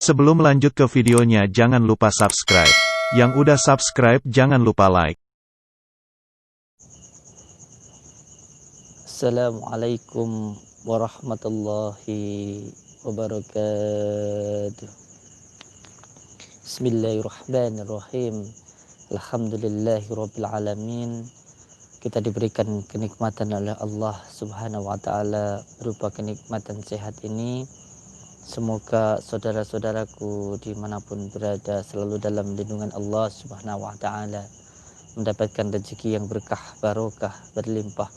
Sebelum lanjut ke videonya jangan lupa subscribe. Yang udah subscribe jangan lupa like. Assalamualaikum warahmatullahi wabarakatuh. Bismillahirrahmanirrahim. Alhamdulillahirabbil alamin. Kita diberikan kenikmatan oleh Allah Subhanahu wa taala berupa kenikmatan sehat ini. Semoga saudara-saudaraku dimanapun berada selalu dalam lindungan Allah Subhanahu wa taala, mendapatkan rezeki yang berkah, barokah, berlimpah,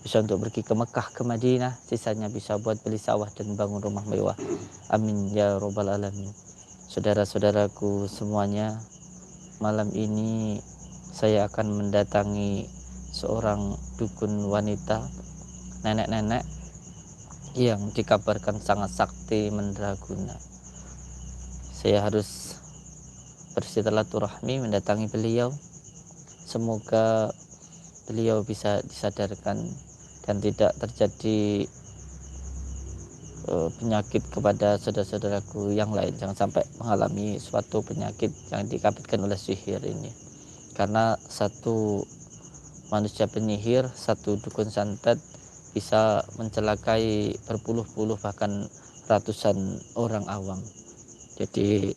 bisa untuk pergi ke Mekah, ke Madinah, sisanya bisa buat beli sawah dan bangun rumah mewah. Amin ya robbal alamin. Saudara-saudaraku semuanya, malam ini saya akan mendatangi seorang dukun wanita, nenek-nenek yang dikabarkan sangat sakti mandraguna. Saya harus bersilaturahmi mendatangi beliau. Semoga beliau bisa disadarkan dan tidak terjadi penyakit kepada saudara-saudaraku yang lain. Jangan sampai mengalami suatu penyakit yang dikabarkan oleh sihir ini, karena satu manusia penyihir, satu dukun santet bisa mencelakai berpuluh-puluh bahkan ratusan orang awam. Jadi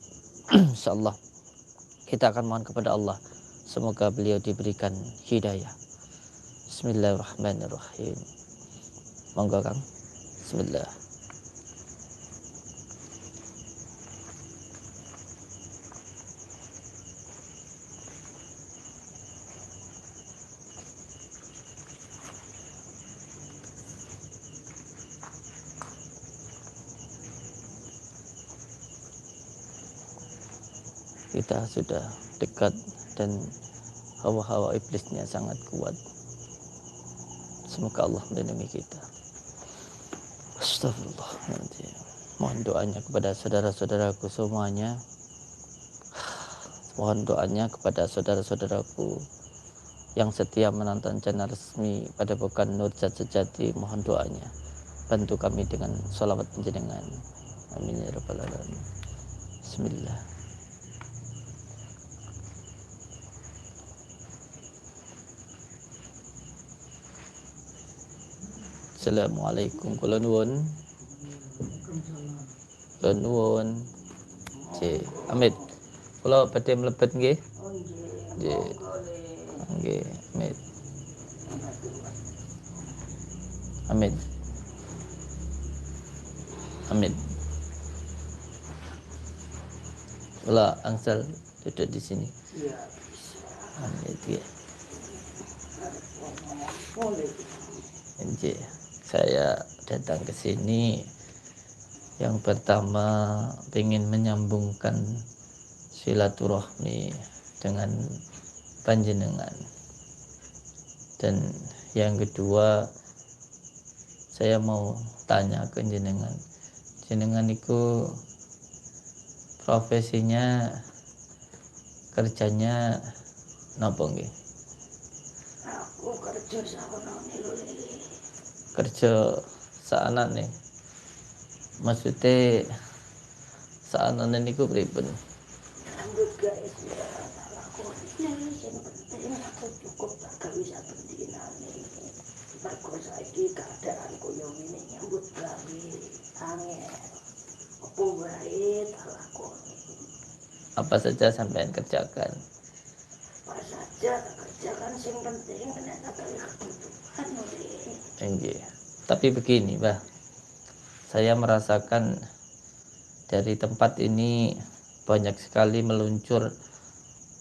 insyaallah kita akan mohon kepada Allah, semoga beliau diberikan hidayah. Bismillahirrahmanirrahim. Monggo Kang. Bismillah. Kita sudah dekat dan hawa-hawa iblisnya sangat kuat. Semoga Allah melindungi kita. Astagfirullahaladzim. Mohon doanya kepada saudara-saudaraku semuanya. Mohon doanya kepada saudara-saudaraku yang setia menonton channel resmi Padepokan Nur Zat Sejati. Mohon doanya, bantu kami dengan sholawat penjenengan. Amin ya rabbal alamin. Bismillah. Assalamualaikum. Kula nuwun. Kula nuwun. Nggih, Amit. Kula badhe mlebet nggih. Nggih. Nggih, Amit. Amit. Amit. Kula angsal duduk di sini. Amit nggih. Nggih. Saya datang ke sini yang pertama ingin menyambungkan silaturahmi dengan panjenengan, dan yang kedua saya mau tanya ke jenengan. Jenengan itu profesinya, kerjanya napa nggih? Aku kerja sakono niku. Kerja saanane. Maksudnya saanane niku pripun? Rambut guys ya tak lakoni. Sing penting aku cukup tak gawe saben dinane. Mergo saiki keadaan koyo ngene nyambut gawe angel. Apa wae tak lakoni. Apa saja sampean kerjakan? Apa saja tak kerjakan, sing penting nek tak gawe kebutuhan oleh. Nggih. Tapi begini, Mbah. Saya merasakan dari tempat ini banyak sekali meluncur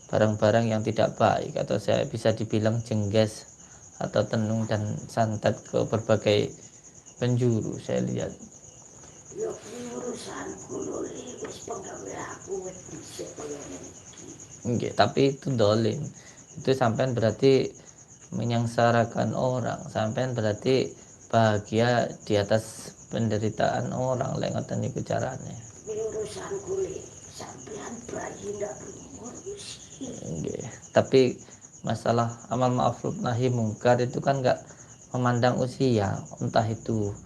barang-barang yang tidak baik, atau saya bisa dibilang jengges atau tenung dan santet ke berbagai penjuru. Saya lihat. Yo urusanku lho, wis penggawe aku wis dhisik koyo ngene iki. Nggih, tapi itu dolim. Itu sampean berarti menyengsarakan orang. Sampean berarti bahagia di atas penderitaan orang. Lek ngoten niku carane. Urusanku le, sampean bayi ndak berumur wis. Nggih. Tapi masalah amal ma'ruf nahi mungkar itu kan enggak memandang usia, entah itu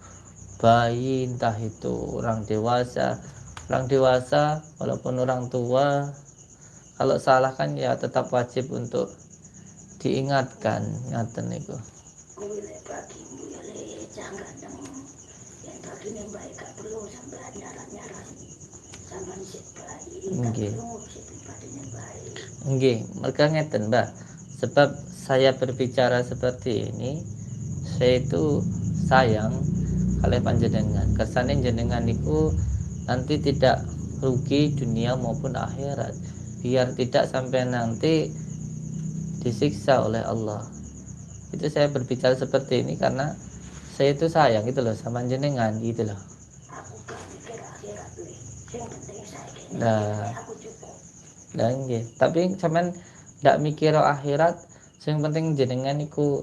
bayi, entah itu orang dewasa, Orang dewasa walaupun orang tua, kalau salah kan ya tetap wajib untuk diingatkan, ngaten niku. Kuwi lek bagimu ya le jangan dong. Yang bagine baik gak perlu sampai nyarat-nyarat. Sampai sik baik, gak Nggih. perlu sik pribadine baik. Nggih, mereka ngeten, Mbah. Sebab saya berbicara seperti ini, saya itu sayang kalih panjenengan. Kersane jenengan niku nanti tidak rugi dunia maupun akhirat. Biar tidak sampai nanti disiksa oleh Allah. Itu saya berbicara seperti ini karena saya itu sayang gitu loh sama jenengan gitu loh. Aku gak mikir akhirat le. Sing penting saiki Nah, aku cukup. dan nggih, tapi sampean ndak mikir akhirat, yang penting jenengan iku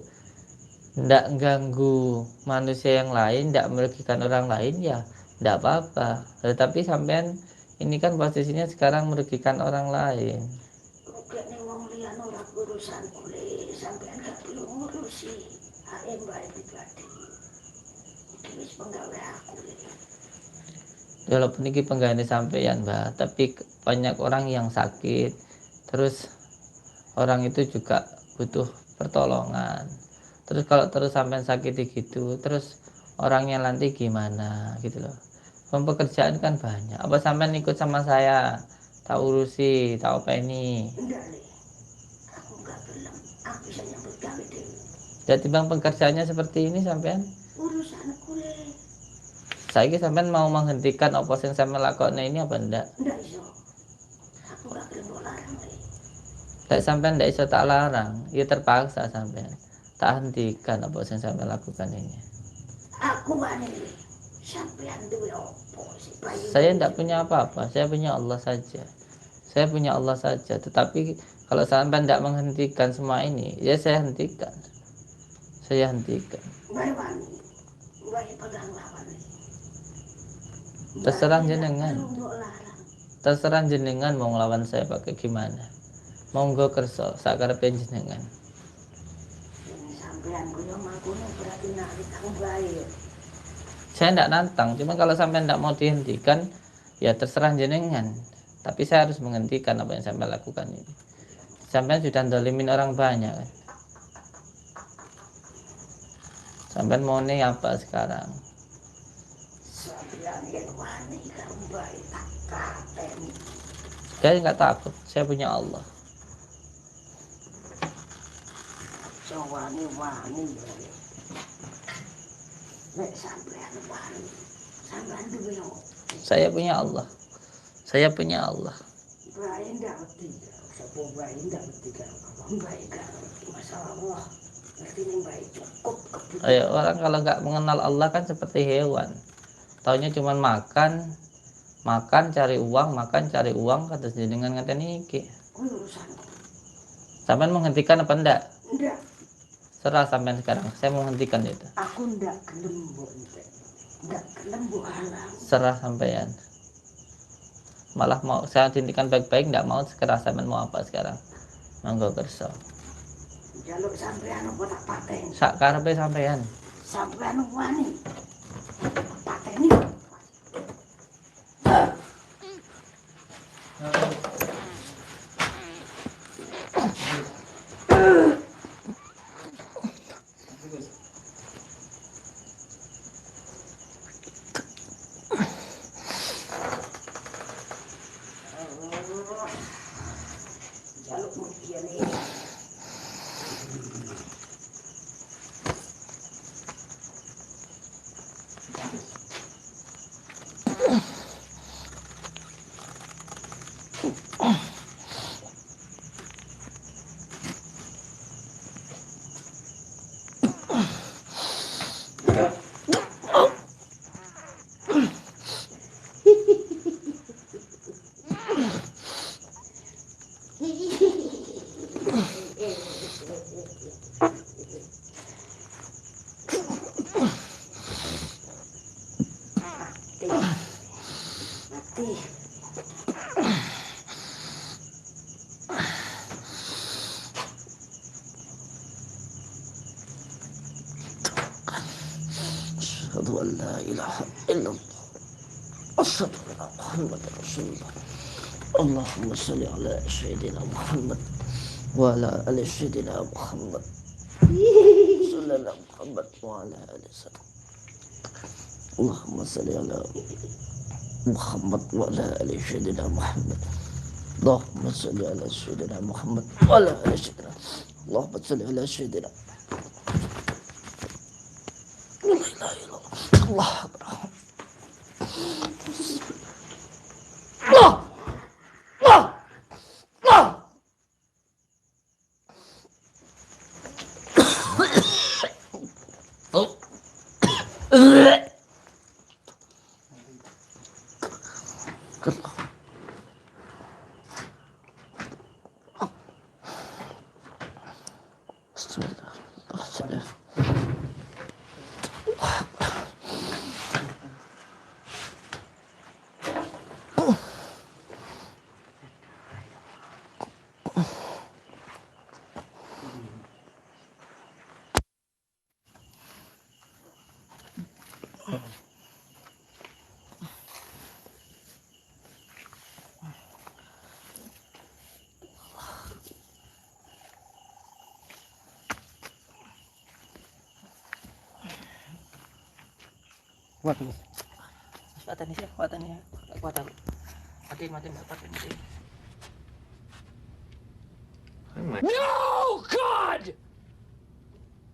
ndak ganggu manusia yang lain, ndak merugikan orang lain ya ndak apa-apa. Tetapi sampean ini kan posisinya sekarang merugikan orang lain. Kok nek wong liyan ora urusanku le, sampean gak perlu ngurusi. Ae bae pribadi. Iki wis penggawe aku le. Walaupun ini penggawe sampean, Mbak, tapi banyak orang yang sakit. Terus orang itu juga butuh pertolongan. Terus kalau terus sampean sakit gitu, terus orangnya nanti gimana gitu loh. Pekerjaan kan banyak. Apa sampean ikut sama saya? Tak urusi, tak apa ini. Ndak le. Aku gak gelem. Aku bisa nyambut gawe dhewe. Jadi bang pekerjaannya seperti ini sampean. Urusanku le. Saiki sampean mau menghentikan apa yang sampean lakukan ini apa ndak? Ndak iso. Aku gak gelem mbok larang le. Lek sampean ndak iso tak larang, ya terpaksa sampean. Tak hentikan apa yang sampean lakukan ini. Aku wani le. Sampean duwe opo sih bayi? Saya tidak punya apa-apa, saya punya Allah saja. Saya punya Allah saja. Tetapi kalau sampai tidak menghentikan semua ini, ya saya hentikan. Saya hentikan. Bayi wani. Bayi pegang lawan le. Terserah Bayi gak jenengan. perlu mbok larang. Terserah jenengan mau ngelawan saya pakai gimana. Monggo kerso, sakarepe jenengan. Ini sampean kuyo mangkono berarti narik kang bayi. Saya tidak nantang, cuma kalau sampai tidak mau dihentikan, ya terserah jenengan. Tapi saya harus menghentikan apa yang sampai lakukan ini. Sampai sudah dolimin orang banyak kan. Sampai mau nih apa sekarang? Sampean yen wani kang bayi tak pateni. Saya nggak takut, saya punya Allah. So wani ya. Nek sampean wani. Sampean duwe opo? Saya punya Allah. Saya punya Allah. Bayi ndak ngerti. Sopo bayi ndak ngerti karo apa bayi gak ngerti masalah Allah. Ngerti ning bayi cukup kebutuhan. Ayo, orang kalau nggak mengenal Allah kan seperti hewan. Taunya cuma makan, makan cari uang kata jenengan ngaten iki. Kuwi urusanku. Sampean menghentikan apa enggak? Ndak. Serah sampean sekarang. Saya menghentikan itu. Aku ndak gelem mbok entek. Ndak gelem mbok halang. Serah sampean. Malah mau saya hentikan baik-baik, nggak mau sekarang sampean mau apa sekarang? Monggo kerso. Jaluk sampean apa tak pateni? Sak karepe sampean. Sampean wani. Pateni. Jaluk mungkin ini. Mati. Asyhadu an la ilaha illallah. Asyhadu anna Muhammadar Rasulullah. Allahumma shalli ala sayyidina Muhammad wa ala ali sayyidina Muhammad. Sallallahu Muhammad wa ala ali sayyidina. Allahumma shalli ala Muhammad wa ala ali sayyidina Muhammad. Allahumma shalli ala sayyidina Muhammad wa ala ali sayyidina. Allahumma shalli ala sayyidina. La ilaha illallah. Allah akbar. Allah. Allah. Allah. Oh. Bismillah. Kuat nih. Kuatan nih, kuatan ya. Kuatan. Mati. No, God!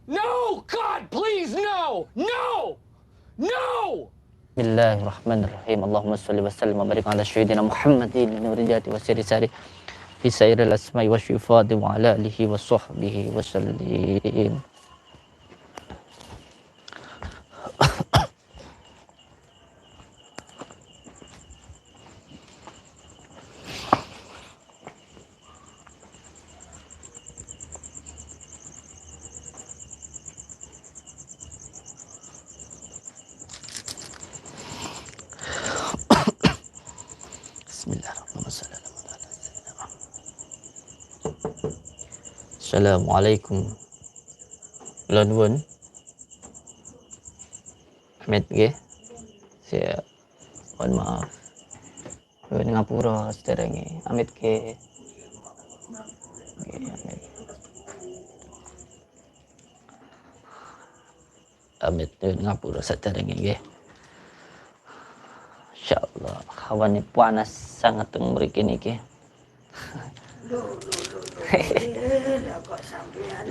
No, God, please, no! No! No! Bismillahirrahmanirrahim. Allahumma shalli wa sallim wa barik ala sayyidina Muhammadin nurijati wa siri sari fi sairil asma'i wa syifati wa ala alihi wa sahbihi wa sallim. Assalamualaikum. Kula nuwun. Amit nggih. Saya mohon maaf. Nuwun ngapura sederenge. Amit nggih. Nggih, amit. Amit nuwun ngapura sederenge nggih. Insyaallah hawane panas sangat teng mriki niki. Kok sampean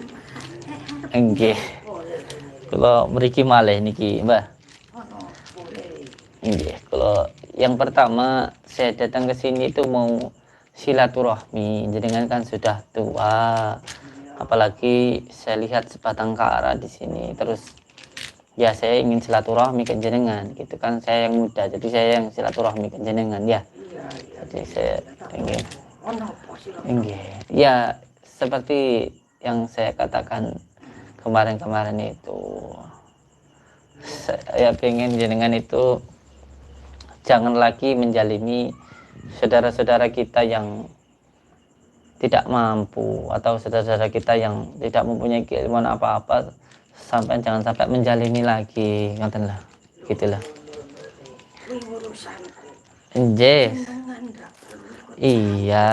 Nggih. Kula mriki malih niki, Mbah. ono boleh. Nggih, kalau yang pertama saya datang ke sini itu mau silaturahmi. Jenengan kan sudah tua. Apalagi saya lihat sebatang kara di sini. Terus ya saya ingin silaturahmi ke jenengan gitu kan. Saya yang muda, jadi saya yang silaturahmi ke jenengan ya. Jadi saya ingin Ono apa sih? ya seperti yang saya katakan kemarin-kemarin itu, saya pengen jenengan itu jangan lagi menjalimi saudara-saudara kita yang tidak mampu atau saudara-saudara kita yang tidak mempunyai keilmuan apa-apa, jangan sampai menjalimi lagi, ngotenlah gitulah. Kuwi urusanku. Nggih. Jangan ndak perlu. Iya,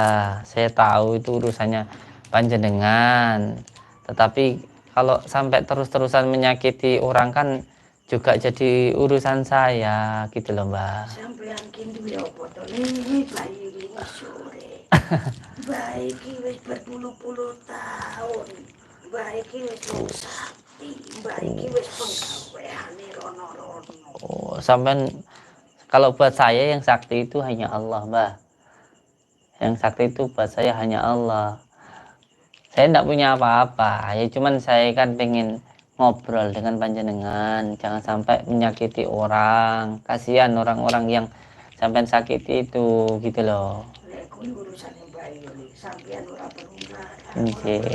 saya tahu itu urusannya panjenengan. Tetapi kalau sampai terus-terusan menyakiti orang kan juga jadi urusan saya gitu loh, Mbak. Sampean ki duwe apa to? Ini bayi ini sore. Bayi ki wis berpuluh-puluh tahun. Bayi ki wis sakti. Bayi ki wis penggaweane rono-rono. Oh, sampean kalau buat saya yang sakti itu hanya Allah, Mbak. Yang sakti itu buat saya hanya Allah. Saya tidak punya apa-apa, ya cuman saya kan pengen ngobrol dengan panjenengan, jangan sampai menyakiti orang. Kasihan orang-orang yang sampean sakiti itu gitu loh. Lek kuwi urusane bayi iki sampean ora perlu ngarang. Nggih.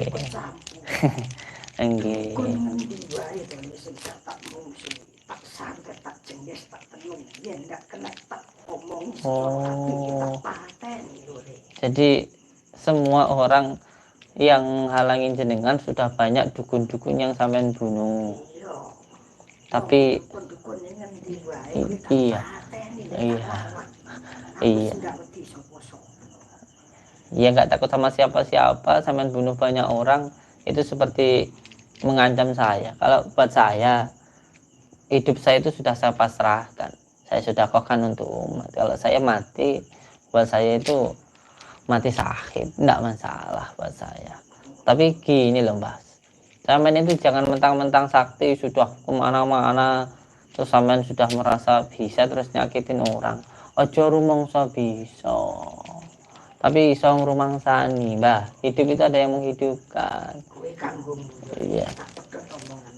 Nggih. Kuwi ngendi wae to sing tak mungsi. Tak santet tak jengges tak tenung. Yen ndak kena tak omong Oh. tak pateni lho. Jadi semua orang yang halangin jenengan sudah banyak dukun-dukun yang sampean bunuh. Iya. Tapi Dukun-dukun ngendi wae iya. Iya. Aku Iya. sudah wedi sopo-sopo. Ya nggak takut sama siapa-siapa, sampai bunuh banyak orang, itu seperti mengancam saya. Kalau buat saya, hidup saya itu sudah saya pasrahkan, saya sudah kokan untuk umat. Kalau saya mati, buat saya itu mati syahid, enggak masalah buat saya. Tapi gini loh Mas, sampean itu jangan mentang-mentang sakti sudah kemana-mana, terus sampean sudah merasa bisa terus nyakitin orang. Ojo rumangsa bisa, tapi iso ngrumangsani, Mbah. Hidup itu ada yang menghidupkan. Kowe kanggo Iya. tak pedhot omongan.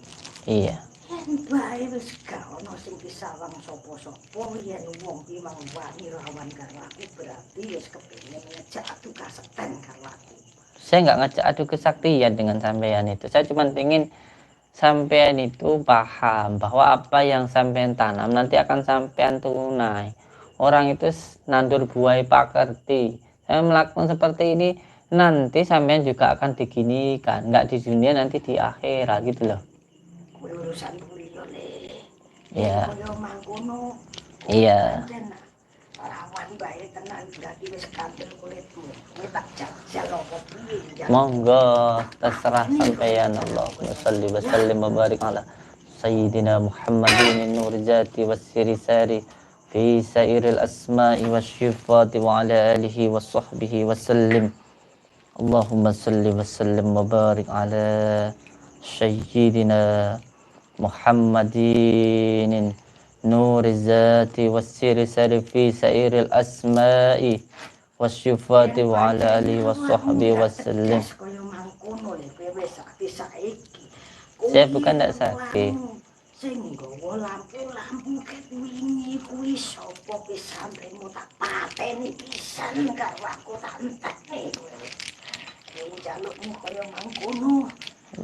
Iya. Yen bae wis gak ono sing disawang sapa-sapa, yen wong ki mang wani lawan karo aku berarti wis kepengin ngejak adu kasekten karo aku. Saya nggak ngajak adu kesaktian dengan sampean itu. Saya cuma pengen sampean itu paham bahwa apa yang sampean tanam nanti akan sampean tunai. Orang itu nandur buah pakerti. Saya melakukan seperti ini, nanti sampean juga akan diginikan, nggak di dunia, nanti di akhirat gitu loh. Kowe urusan kuwi yo Le. Iya. Kaya mangkono. Iya. Pancen lawan bae tenan berarti wis kandel kulitmu. Kowe tak jajal apa piye. Monggo, terserah sampean. Allahumma sholli wa sallim wa barik ala sayyidina Muhammadin nur jati wassiri sari fi sairil asma'i wasyifati wa ala alihi wa sahbihi wa sallim. Allahumma sholli wa sallim wa barik ala sayyidina Muhammadin nur zati wassiri sari fi sairil asma'i wasyifati wa ala alihi wa sahbihi wa sallim. Kaya mangkono Le, kowe wis sakti saiki. Saya bukan tidak sakti. Sing nggawa lampu-lampu ket wingi kuwi sapa pisanmu tak pateni pisan karo aku tak entekne kowe. Kowe jalukmu kaya mangkono.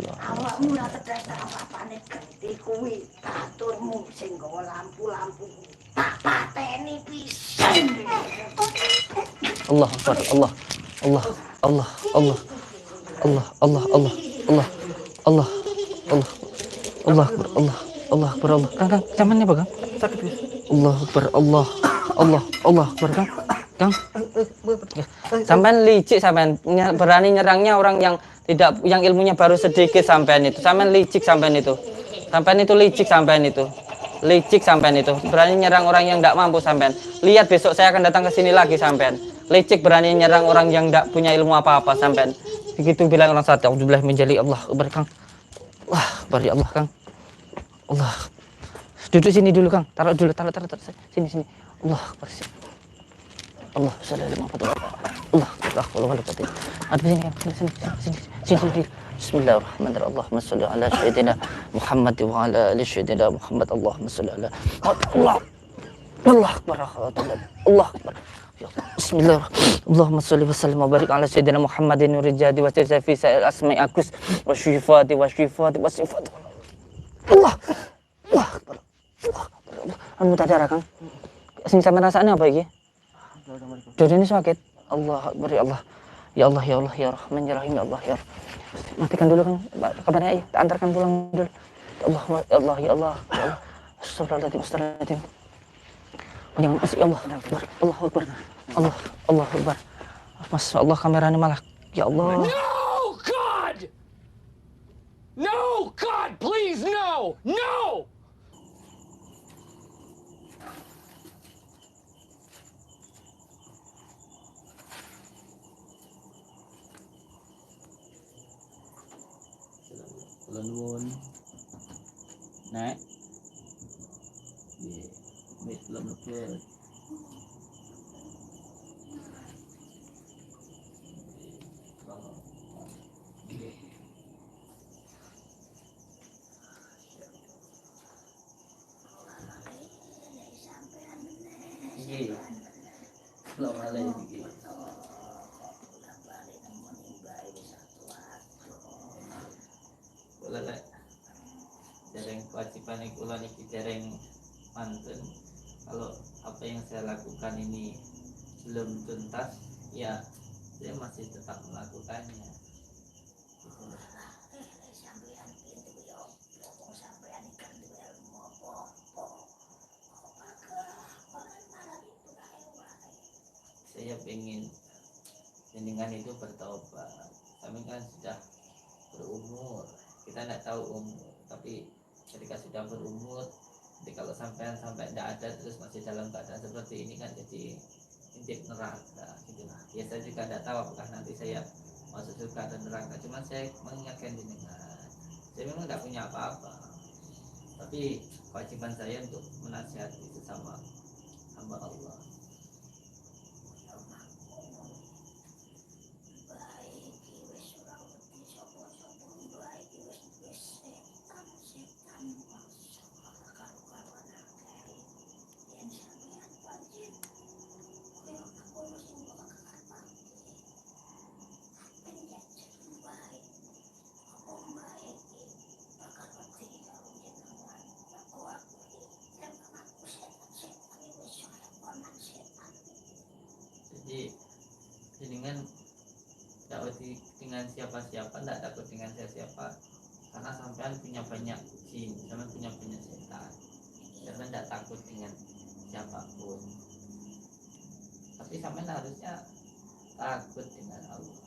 Awakmu ora tetes apa-apane genti kuwi baturmu sing nggawa lampu-lampu tak pateni pisan. Allah Akbar, Allah, Allah, Allah, Allah, Allah, Allah, Allah, Allah, Allah, Allah, Allah Akbar, Allah, Allah Akbar, Allah. Kang, zamannya apa, Kang? Sakit ya? Allah Akbar, Allah, Allah, Allah Akbar, Kang. Kang, sampean licik, sampean berani nyerangnya orang yang tidak, yang ilmunya baru sedikit, sampean itu, sampean licik, sampean itu licik, sampean itu. Licik sampean itu, berani nyerang orang yang tidak mampu sampean. Lihat besok saya akan datang ke sini lagi sampean. Licik berani nyerang orang yang tidak punya ilmu apa-apa sampean. Begitu bilang orang saat auzubillah min jali Allah akbar Kang. Wah, bari Allah Kang. Allah. Duduk sini dulu Kang. Taruh dulu, taruh. Sini. Allah akbar. Allah sallallahu alaihi Allah akbar. Ada sini Kang. Sini. Bismillahirrahmanirrahim. Allahumma shalli ala sayyidina Muhammad wa ala ali sayyidina Muhammad. Allahumma shalli ala Allah akbar. Allah akbar. Bismillahirrahmanirrahim. Allahumma shalli wa sallim wa barik ala sayyidina Muhammadin nuril jadi wa fi sa'il asma'i akus wa syifati wa sifat. Allah akbar. Anu tadara Kang. Sing sampe rasane apa iki? Dodone sakit. Allah akbar ya Allah. Ya Allah, ya Allah, ya Rahman, ya Rahim, ya Allah, ya Rahman. Matikan dulu Kang, kabarnya ayo, antarkan pulang dulu. Allah, ya Allah, ya Allah, ya Allah. Astagfirullahaladzim. Jangan masuk, ya Allah, Allah Akbar, Allah Akbar. Masya Allah, kameranya malah, ya Allah. No, God! No, God, please, no! No! Kula nuwun. Nek. Nggih, wis lemebet. Nggih. Assalamualaikum warahmatullahi kula lek dereng kewajiban kula niki dereng mantun. Kalau apa yang saya lakukan ini belum tuntas, ya saya masih tetap melakukannya. saya pengen jenengan itu bertobat. Kami kan sudah berumur, kita tidak tahu umur, tapi ketika sudah berumur, jadi kalau sampai tidak ada terus masih dalam keadaan seperti ini kan jadi intip neraka gitulah. Ya saya juga tidak tahu apakah nanti saya masuk surga dan neraka, cuma saya mengingatkan jenengan, saya memang tidak punya apa-apa, tapi kewajiban saya untuk menasihati sesama hamba Allah. Jadi jenengan tidak dengan siapa-siapa, tidak takut dengan siapa-siapa, karena sampean punya banyak jin, sampean punya banyak setan, sampean tidak takut dengan siapapun, tapi sampean harusnya takut dengan Allah.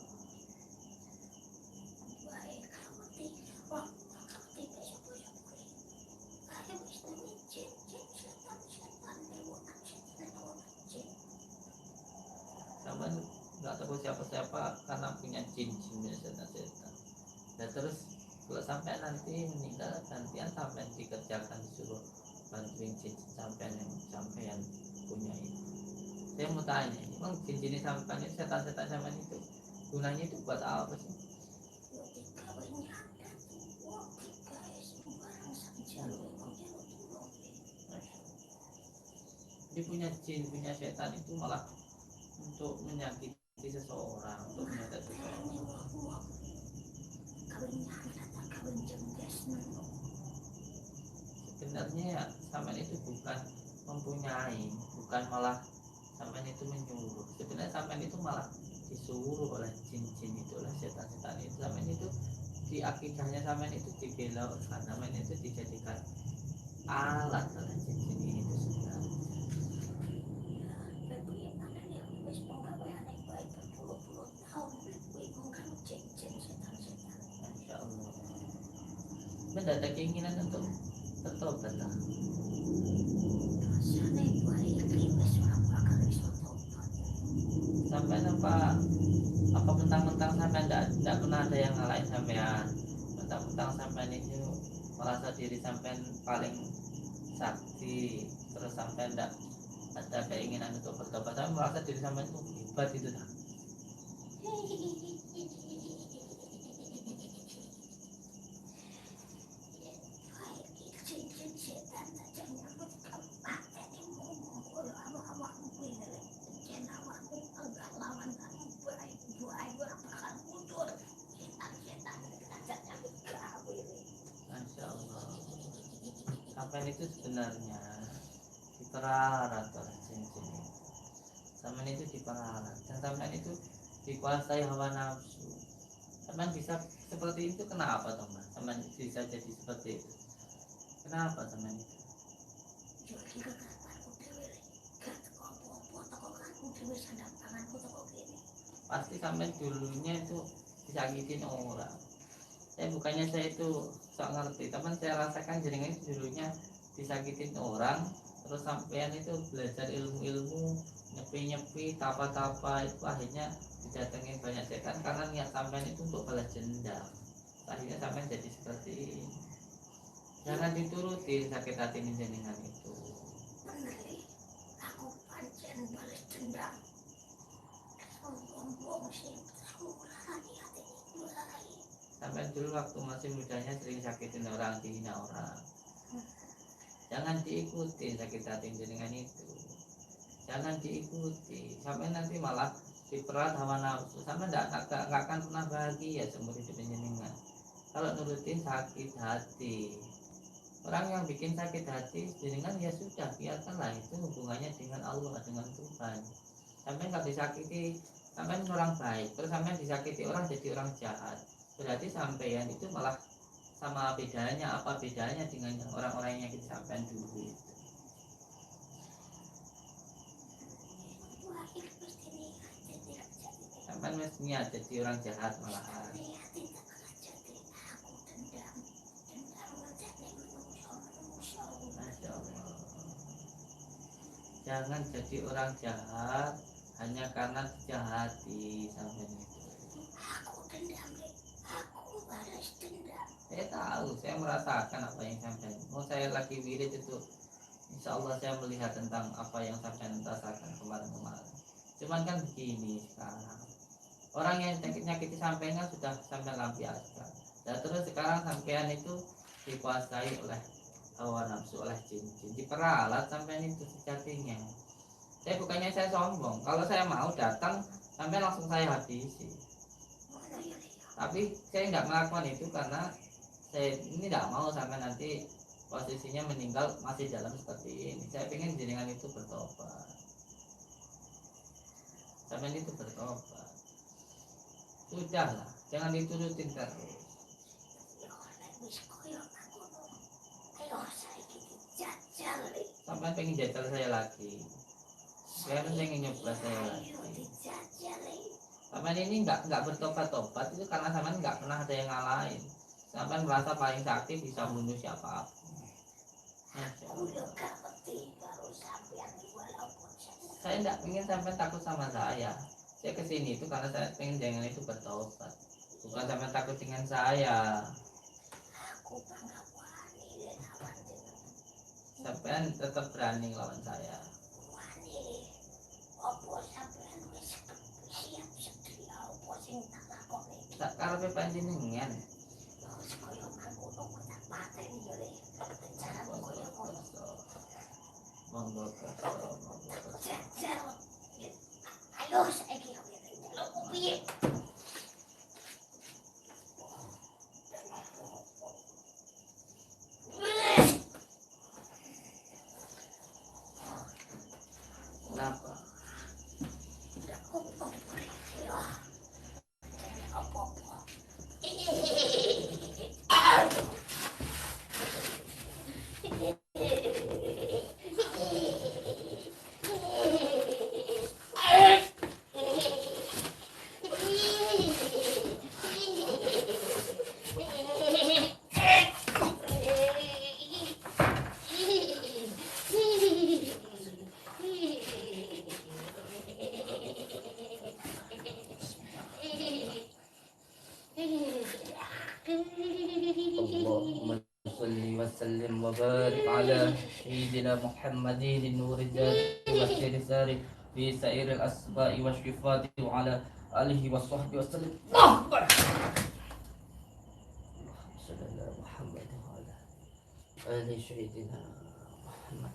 Sampean nggak takut siapa-siapa karena punya jin-jin setan-setan. Dan terus kalau sampai nanti meninggal, gantian sampai dikerjakan disuruh bantuin jin sampean yang punya itu. Saya mau tanya, emang jin-jin sampean itu, setan-setan sampean itu gunanya itu buat apa sih? Jadi punya jin, punya setan itu malah untuk menyakiti seseorang, untuk menyakiti seseorang. Sebenarnya ya, sampean itu bukan mempunyai, bukan malah sampean itu menyuruh. Sebenarnya sampean itu malah disuruh oleh jin-jin itu, oleh setan-setan itu. Sampean itu di akidahnya sampean itu dibelokkan, sampean itu dijadikan alat oleh jin-jin itu sebenarnya. Masya Allah. Tidak ada keinginan untuk bertobat lah. Sampai apa mentang-mentang sampai tidak pernah ada yang ngalahin sampean, mentang-mentang sampean itu merasa diri sampean paling sakti, terus sampean tidak ada keinginan untuk bertobat, sampean merasa diri sampean itu hebat itu tak? Masya Allah. Sampean itu sebenarnya diperalat oleh jin-jin itu. Sampean itu diperalat, dan sampean itu dikuasai hawa nafsu. Sampean bisa seperti itu kenapa teman? Sampean bisa jadi seperti itu. Kenapa teman itu? Pasti sampean dulunya itu disakitin orang. Saya itu sok ngerti, teman saya rasakan jenengan itu dulunya disakitin orang, terus sampean itu belajar ilmu-ilmu, nyepi-nyepi, tapa-tapa, itu akhirnya didatengin banyak setan karena niat sampean itu untuk balas dendam. Akhirnya sampean jadi seperti ini. Jangan diturutin sakit hati jenengan itu. Aku pancen balas dendam. Sombong sih, aku hati-hati mulai. Sampai dulu waktu masih mudanya sering sakitin orang, dihina orang. Jangan diikuti sakit hati jenengan itu. Jangan diikuti, sampai nanti malah diperat hawa nafsu. Sampai nggak akan pernah bahagia seumur hidup jenengan. Kalau nurutin sakit hati, orang yang bikin sakit hati jenengan ya sudah, biarkanlah, itu hubungannya dengan Allah, dengan Tuhan. Sampai nggak disakiti, sampai orang baik, terus sampai disakiti orang jadi orang jahat. Berarti sampean itu malah sama bedanya, apa bedanya dengan orang-orang yang kita sampean dulu itu. kan wis niat jadi orang jahat malahan. Niat tidak pernah jadi aku dendam menjadi menungso. Masya Allah. Jangan jadi orang jahat hanya karena dijahati sampai itu. Aku dendam, aku balas dendam. Saya tahu, saya merasakan apa yang sampai. Mau saya lagi wirid itu, insya Allah saya melihat tentang apa yang sampai rasakan kemarin-kemarin. Cuman kan begini sekarang, orang yang nyakiti sampainya sudah sampai lampiaskan. Dan terus sekarang sampean itu dikuasai oleh hawa nafsu, oleh jin-jin, diperalat sampean itu sejatinya. Saya bukannya saya sombong, kalau saya mau datang sampean langsung saya habisi. Tapi saya tidak melakukan itu karena saya ini tidak mau sampai nanti posisinya meninggal masih dalam seperti ini. Saya ingin jenengan itu bertobat, sampai itu bertobat. Sudahlah, jangan diturutin terus. Sampai pengen jajal saya lagi. Saya pengen nyoba saya lagi. Sampai ini nggak bertobat-tobat itu karena sampai nggak pernah ada yang ngalahin. Sampai merasa paling sakti bisa bunuh siapapun. Saya tidak ingin sampai takut sama saya. Saya kesini itu karena saya pengen jangan itu bertobat, bukan sampai takut dengan saya. Sampai tetap berani lawan saya. Tak karepe panjenengan. Monggo Ayo saiki aku piye? kenapa? Allahumma salli wa sallim wa barik ala sayyidina Muhammadin nuri jati wa siri fi sairil asba'i wa syifati wa ala alihi wa sahbihi wa sallim. Allahumma salli ala Muhammad wa ala ali sayyidina Muhammad.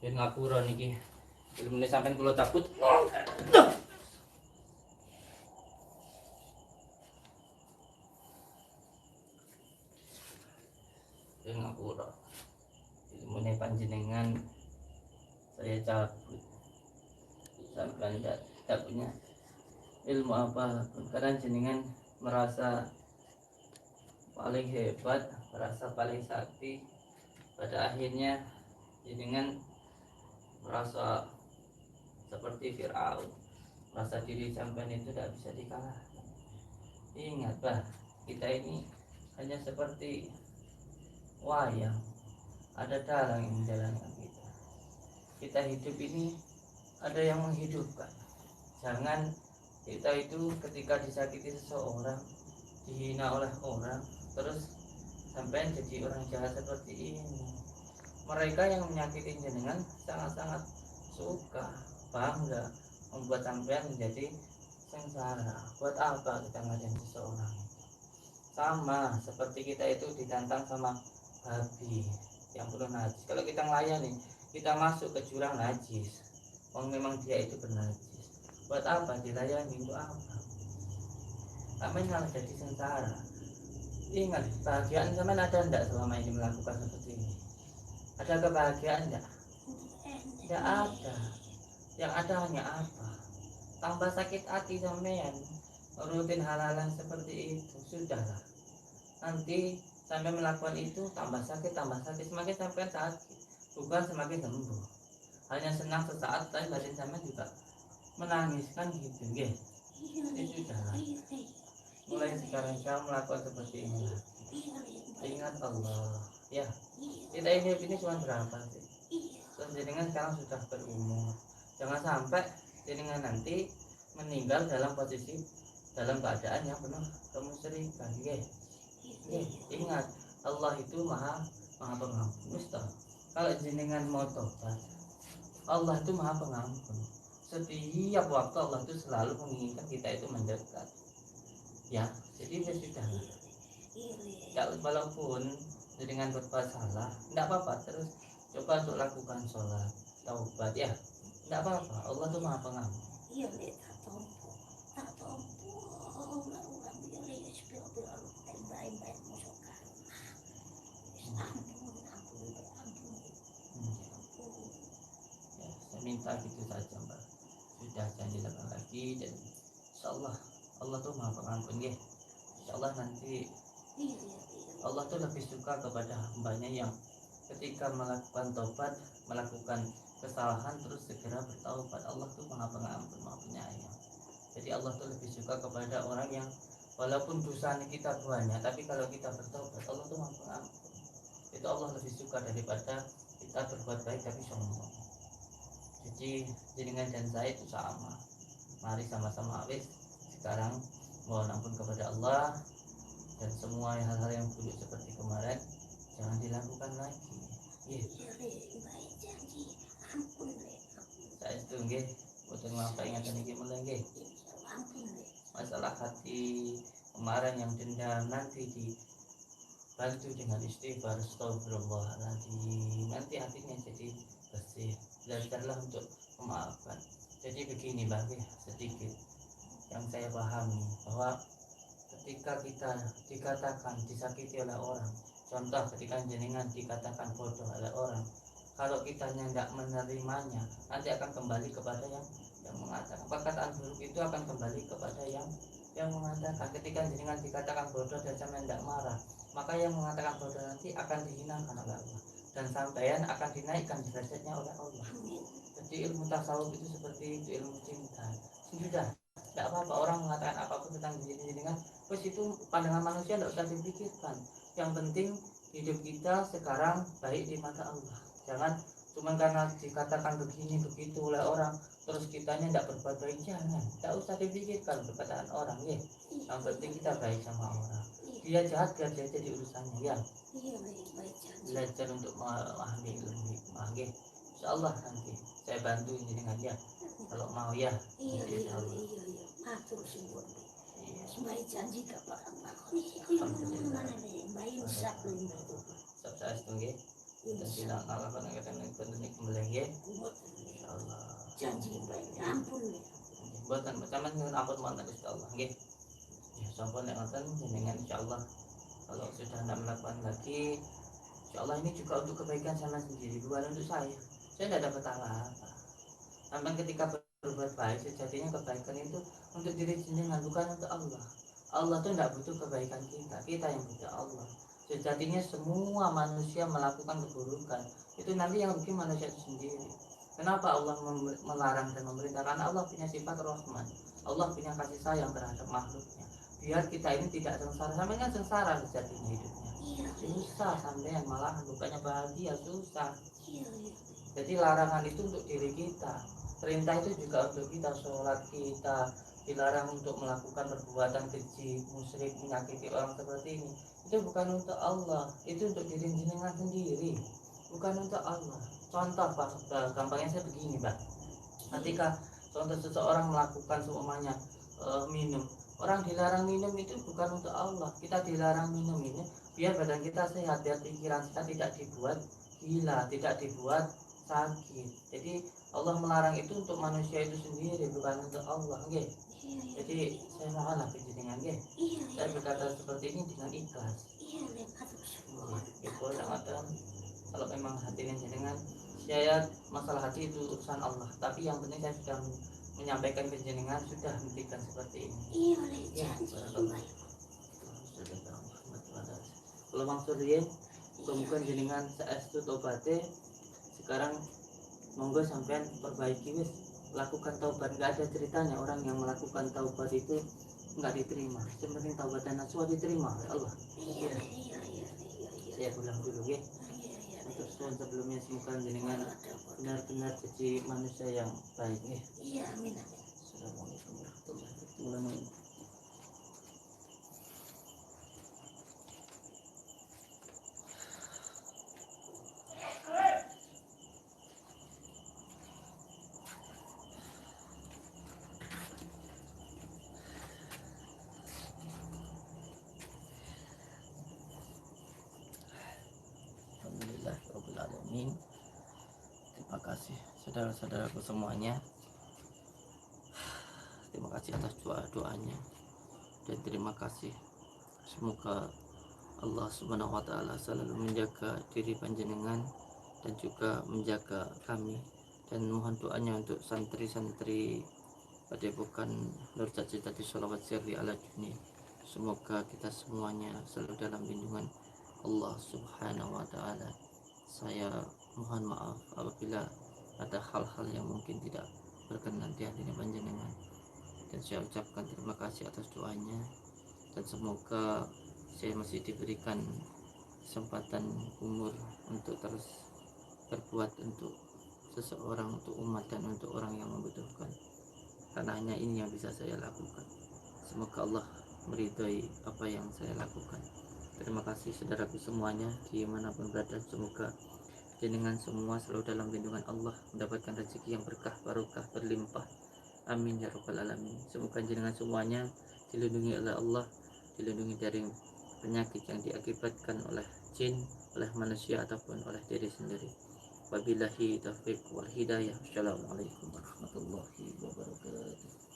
Yen ngapura niki ilmune sampean kula takut. Ngapura ilmune panjenengan saya cabut sampai tidak punya ilmu apapun karena jenengan merasa paling hebat, merasa paling sakti. Pada akhirnya jenengan merasa seperti Firaun, merasa diri sampean itu tidak bisa dikalahkan. Ingat bah, kita ini hanya seperti wayang, ada dalang yang menjalankan kita. Kita hidup ini ada yang menghidupkan. Jangan kita itu ketika disakiti seseorang, dihina oleh orang, terus sampai jadi orang jahat seperti ini. Mereka yang menyakiti jenengan sangat-sangat suka, bangga, membuat sampean menjadi sengsara. Buat apa kita ngajak seseorang? Sama seperti kita itu ditantang sama babi yang penuh najis. Kalau kita melayani, kita masuk ke jurang najis. Memang dia itu bernajis. Buat apa dilayani? Untuk apa? Sampai malah jadi sengsara. Ingat, kebahagiaan sampean ada enggak selama ini melakukan seperti ini? Ada kebahagiaan enggak? Tidak ada. Yang ada hanya apa? Tambah sakit hati sampean. Rutin hal-hal seperti itu. Sudahlah. Nanti sampai melakukan itu tambah sakit, semakin sampai sakit, bukan semakin sembuh. Hanya senang sesaat, tapi batin sampai juga menangis kan gitu, ya. Sudahlah. Mulai sekarang kamu melakukan seperti ini lagi. Ingat Allah. Ya, kita ini cuma berapa sih? Terus jenengan sekarang sudah berumur. Jangan sampai jenengan nanti meninggal dalam posisi dalam keadaan yang penuh kemusyrikan. Ingat, Allah itu maha pengampun. Ustaz, kalau jenengan mau tobat, Allah itu maha pengampun. Setiap waktu Allah itu selalu menginginkan kita itu mendekat. Ya, jadi ya sudah. Kalau walaupun dengan berbuat salah, tidak apa-apa. Terus coba untuk lakukan sholat, taubat ya, tidak apa-apa. Allah itu maha pengampun. Iya, Le, tak tompo. Orang biar Le, sepira-pira lu baik-baik musuhkan. Ampun. Ya, saya minta gitu saja Mbak. Sudah jangan dilakukan lagi dan insyaallah Allah tuh maha pengampun ya. Insyaallah nanti Allah tuh lebih suka kepada hambanya yang ketika melakukan taubat, melakukan kesalahan terus segera bertaubat. Allah tuh maha pengampun, maha penyayang. Jadi Allah tuh lebih suka kepada orang yang walaupun dosanya kita banyak, tapi kalau kita bertaubat Allah tuh maha pengampun. Itu Allah lebih suka daripada kita berbuat baik tapi sombong. Jadi jenengan dan saya itu sama. Mari sama-sama awis sekarang mohon ampun kepada Allah dan semua hal-hal yang buruk seperti kemarin jangan dilakukan lagi. Iya. Baik janji. Ampun, Le. Saya itu nggih, boten ngapa ingatan iki mulai nggih. Ampun, Le. Masalah hati kemarin yang dendam nanti dibantu dengan istighfar, astagfirullahaladzim. Nanti hatinya jadi bersih. Belajarlah untuk memaafkan. Jadi begini Mbak, sedikit yang saya pahami bahwa ketika kita dikatakan disakiti oleh orang, contoh ketika jenengan dikatakan bodoh oleh orang, kalau kitanya tidak menerimanya, nanti akan kembali kepada yang mengatakan. Perkataan buruk itu akan kembali kepada yang mengatakan. Ketika jenengan dikatakan bodoh dan sampean tidak marah, maka yang mengatakan bodoh nanti akan dihinakan oleh Allah dan sampean akan dinaikkan derajatnya oleh Allah. Jadi ilmu tasawuf itu seperti itu, ilmu cinta. Sudah, tidak apa-apa orang mengatakan apapun tentang diri jenengan, terus itu pandangan manusia tidak usah dipikirkan. Yang penting hidup kita sekarang baik di mata Allah. Jangan cuma karena dikatakan begini begitu oleh orang terus kitanya tidak berbuat baik, jangan. Tidak usah dipikirkan perkataan orang ya. Yang penting kita baik sama orang. Dia jahat biar dia jadi urusannya ya. Belajar untuk memahami ilmu hikmah ya. Insyaallah nanti saya bantu jenengan ya. Kalau mau ya. Insyaallah. Matur suwun. Iya. Semai janji gak bakal Alhamdulillah. bayin sak lho. Saya nggih. Dan tidak kalah pada kata-kata kembali ya. Insyaallah. Janji baik. Ampun. Buatan macam dengan ampun mantan insyaallah nggih. Ya sampun nek ngoten jenengan insyaallah kalau sudah tidak melakukan lagi insyaallah ini juga untuk kebaikan saya sendiri, bukan untuk saya. Saya tidak dapat apa-apa. Sampai ketika berbuat baik sejatinya kebaikan itu untuk diri jenengan, bukan untuk Allah. Allah tuh tidak butuh kebaikan kita yang butuh Allah. Sejatinya semua manusia melakukan keburukan itu nanti yang bikin manusia itu sendiri. Kenapa Allah melarang dan memerintah? Karena Allah punya sifat rahman. Allah punya kasih sayang terhadap makhluknya. Biar kita ini tidak sengsara. Sampai kan sengsara sejatinya hidupnya. Susah sampean, malah bukannya bahagia, susah. Jadi larangan itu untuk diri kita. Perintah itu juga untuk kita, sholat kita dilarang untuk melakukan perbuatan keji, musyrik, menyakiti orang seperti ini. Itu bukan untuk Allah, itu untuk diri jenengan sendiri, bukan untuk Allah. Contoh Pak, gampangnya saya begini Pak. Ketika contoh seseorang melakukan semuanya minum, orang dilarang minum itu bukan untuk Allah. Kita dilarang minum ini biar badan kita sehat, biar pikiran kita tidak dibuat gila, tidak dibuat sakit. Jadi Allah melarang itu untuk manusia itu sendiri, bukan untuk Allah, nggih. Jadi saya mohonlah penjenengan, nggih. Saya berkata seperti ini dengan ikhlas. Itu sangat kalau memang hati jenengan, saya masalah hati itu urusan Allah. Tapi yang penting saya sudah menyampaikan penjenengan, sudah hentikan seperti ini. Ya, kalau maksud dia, bukan jenengan saestu tobaté sekarang monggo sampean perbaiki wis lakukan taubat. Nggak ada ceritanya orang yang melakukan taubat itu nggak diterima. Yang penting taubat dan nasuha diterima oleh Allah. Iya, iya, iya, iya, iya. Saya ulang dulu ya. Iya, iya, Untuk suan sebelumnya semoga jenengan benar-benar jadi manusia yang baik ya. iya, amin, amin. Assalamualaikum warahmatullahi wabarakatuh. Alhamdulillahirobbilalamin. Terima kasih saudara-saudaraku semuanya. Terima kasih atas doa-doanya dan terima kasih. Semoga Allah Subhanahu wa taala selalu menjaga diri panjenengan dan juga menjaga kami, dan mohon doanya untuk santri-santri Padepokan Nur Cacitati Sholawat Sirri ala Juni. Semoga kita semuanya selalu dalam lindungan Allah Subhanahu wa taala. Saya mohon maaf apabila ada hal-hal yang mungkin tidak berkenan di hati panjenengan, dan saya ucapkan terima kasih atas doanya, dan semoga saya masih diberikan kesempatan umur untuk terus berbuat untuk seseorang, untuk umat, dan untuk orang yang membutuhkan, karena hanya ini yang bisa saya lakukan. Semoga Allah meridhai apa yang saya lakukan. Terima kasih saudaraku semuanya dimanapun berada. Semoga jenengan semua selalu dalam lindungan Allah, mendapatkan rezeki yang berkah, barokah, berlimpah. Amin ya rabbal alamin. Semoga jenengan semuanya dilindungi oleh Allah, dilindungi dari penyakit yang diakibatkan oleh jin, oleh manusia, ataupun oleh diri sendiri. Wabillahi taufiq wal hidayah. Wassalamualaikum warahmatullahi wabarakatuh.